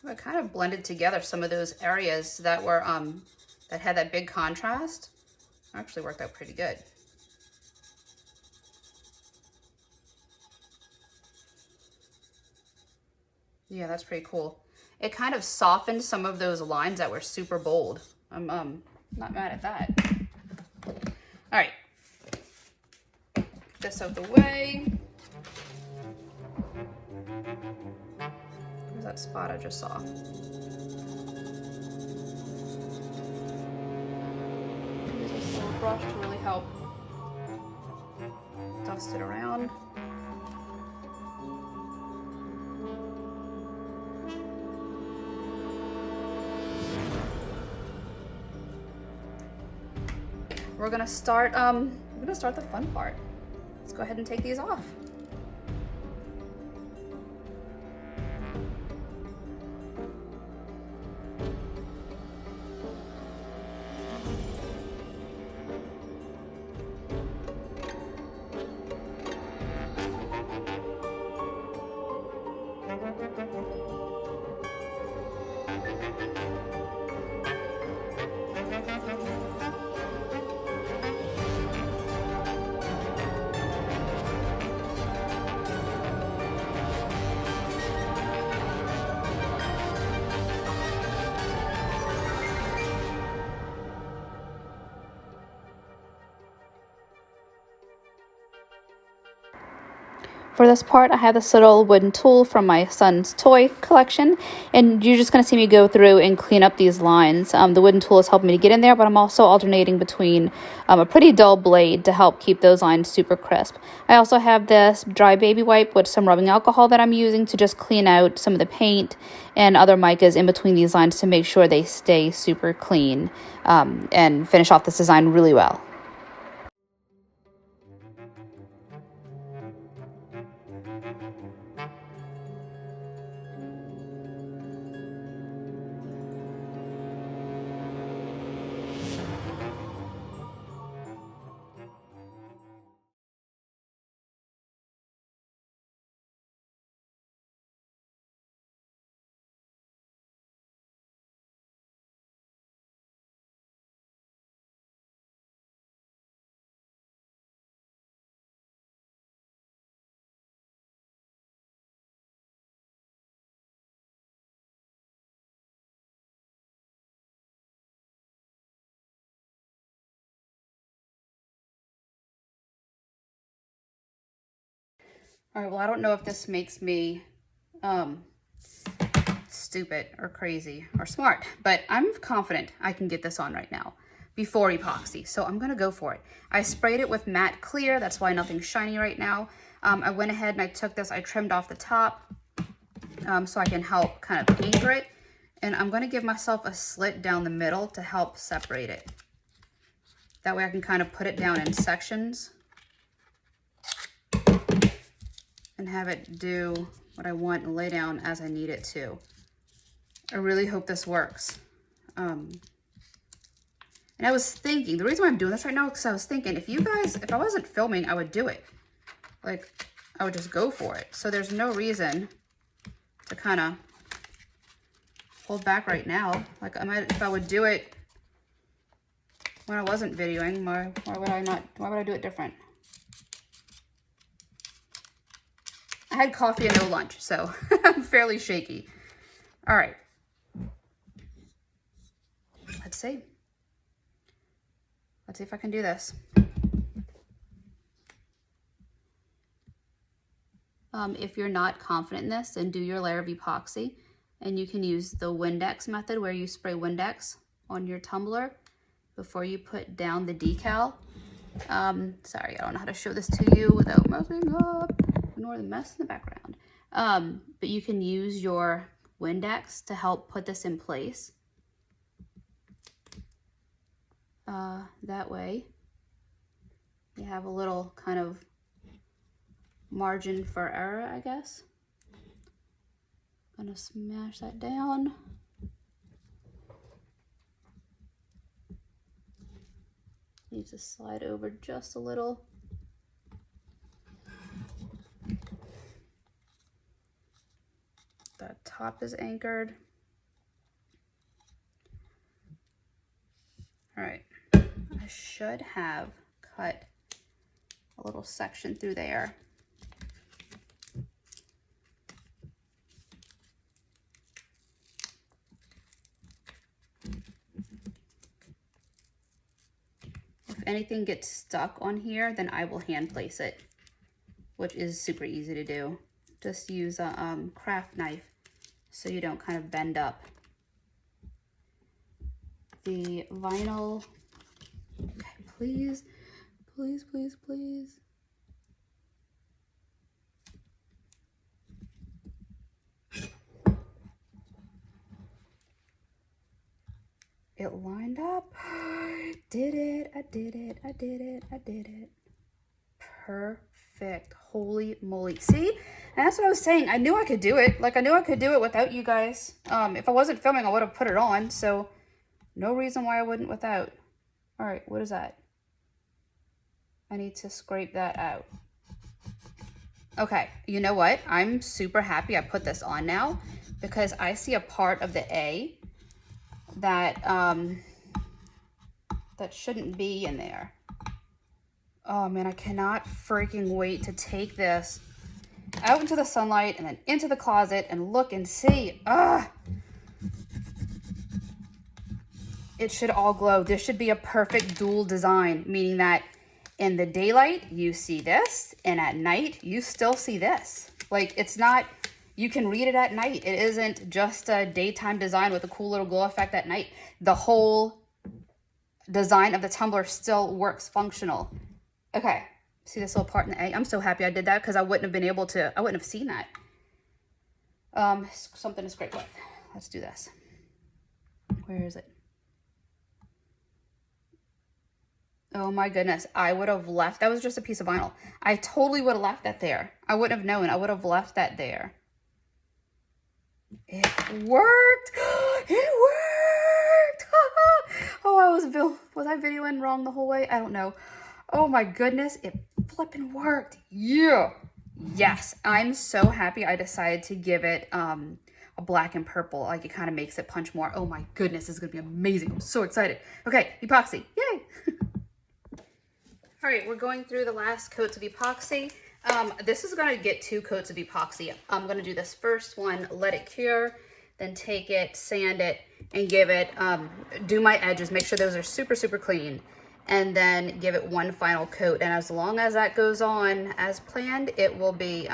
I kind of blended together some of those areas that were that had that big contrast. Actually worked out pretty good. Yeah, that's pretty cool. It kind of softened some of those lines that were super bold. I'm not mad at that. All right, get this out the way. Where's that spot I just saw? Use this little brush to really help dust it around. We're gonna start the fun part. Let's go ahead and take these off. For this part, I have this little wooden tool from my son's toy collection, and you're just going to see me go through and clean up these lines. The wooden tool is helping me to get in there, but I'm also alternating between a pretty dull blade to help keep those lines super crisp. I also have this dry baby wipe with some rubbing alcohol that I'm using to just clean out some of the paint and other micas in between these lines to make sure they stay super clean and finish off this design really well. All right, well, I don't know if this makes me stupid or crazy or smart, but I'm confident I can get this on right now before epoxy. So I'm gonna go for it. I sprayed it with matte clear. That's why nothing's shiny right now. I went ahead and I took this, I trimmed off the top so I can help kind of anchor it. And I'm gonna give myself a slit down the middle to help separate it. That way I can kind of put it down in sections and have it do what I want and lay down as I need it to. I really hope this works. And I was thinking, the reason why I'm doing this right now is because I was thinking, if I wasn't filming, I would do it. Like, I would just go for it. So there's no reason to kind of hold back right now. Like, if I would do it when I wasn't videoing, why would I do it different? I had coffee and no lunch, so I'm fairly shaky. All right. Let's see. Let's see if I can do this. If you're not confident in this, then do your layer of epoxy, and you can use the Windex method where you spray Windex on your tumbler before you put down the decal. Sorry, I don't know how to show this to you without messing up. Ignore the mess in the background. But you can use your Windex to help put this in place. That way you have a little kind of margin for error, I guess. Gonna smash that down. Need to slide over just a little. The top is anchored. All right, I should have cut a little section through there. If anything gets stuck on here, then I will hand place it, which is super easy to do. Just use a craft knife so you don't kind of bend up. The vinyl, okay, please, please, please, please. It lined up. Did it, I did it, I did it, I did it. Perfect, holy moly. See, and that's what I was saying. I knew I could do it. Like, I knew I could do it without you guys. If I wasn't filming, I would have put it on, so no reason why I wouldn't without. All right, what is that? I need to scrape that out. Okay, you know what? I'm super happy I put this on now because I see a part of the A that that shouldn't be in there. Oh man, I cannot freaking wait to take this out into the sunlight and then into the closet and look and see. It should all glow. This should be a perfect dual design, meaning that in the daylight you see this and at night you still see this. Like, it's not, you can read it at night. It isn't just a daytime design with a cool little glow effect at night. The whole design of the tumbler still works functional. Okay, see this little part in the A? I'm so happy I did that because I wouldn't have been able to, I wouldn't have seen that. Something to scrape with. Let's do this. Where is it? Oh my goodness, I would have left, that was just a piece of vinyl. I totally would have left that there. I wouldn't have known, I would have left that there. It worked! It worked! Oh, was I videoing wrong the whole way? I don't know. Oh my goodness, it flipping worked. Yeah. Yes, I'm so happy I decided to give it a black and purple. Like, it kind of makes it punch more. Oh my goodness, this is gonna be amazing. I'm so excited. Okay, epoxy, yay! All right, we're going through the last coats of epoxy. This is gonna get 2 coats of epoxy. I'm gonna do this first one, let it cure, then take it, sand it, and give it, do my edges, make sure those are super, super clean, and then give it one final coat. And as long as that goes on as planned, it will be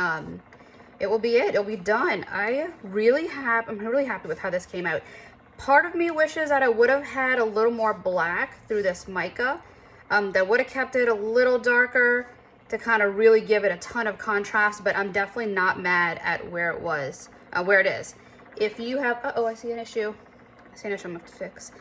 it'll be done. I'm really happy with how this came out. Part of me wishes that I would have had a little more black through this mica. That would have kept it a little darker to kind of really give it a ton of contrast, but I'm definitely not mad at where it was, where it is. If you have, uh-oh, I see an issue. I see an issue I'm gonna have to fix.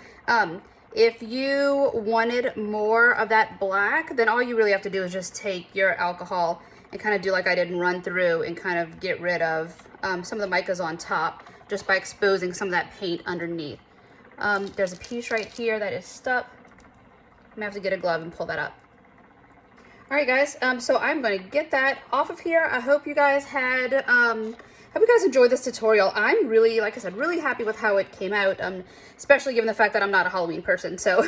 If you wanted more of that black, then all you really have to do is just take your alcohol and kind of do like I did and run through and kind of get rid of some of the micas on top just by exposing some of that paint underneath. There's a piece right here that is stuck. I'm gonna have to get a glove and pull that up. All right, guys, so I'm gonna get that off of here. I hope you guys had, hope you guys enjoyed this tutorial. I'm really, like I said, really happy with how it came out, especially given the fact that I'm not a Halloween person. So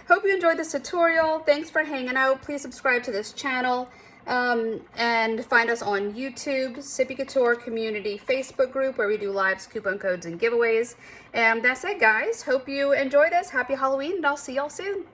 hope you enjoyed this tutorial. Thanks for hanging out. Please subscribe to this channel. And find us on YouTube, Sippie Couture Community Facebook group where we do lives, coupon codes, and giveaways. And that's it, guys. Hope you enjoy this. Happy Halloween, and I'll see y'all soon.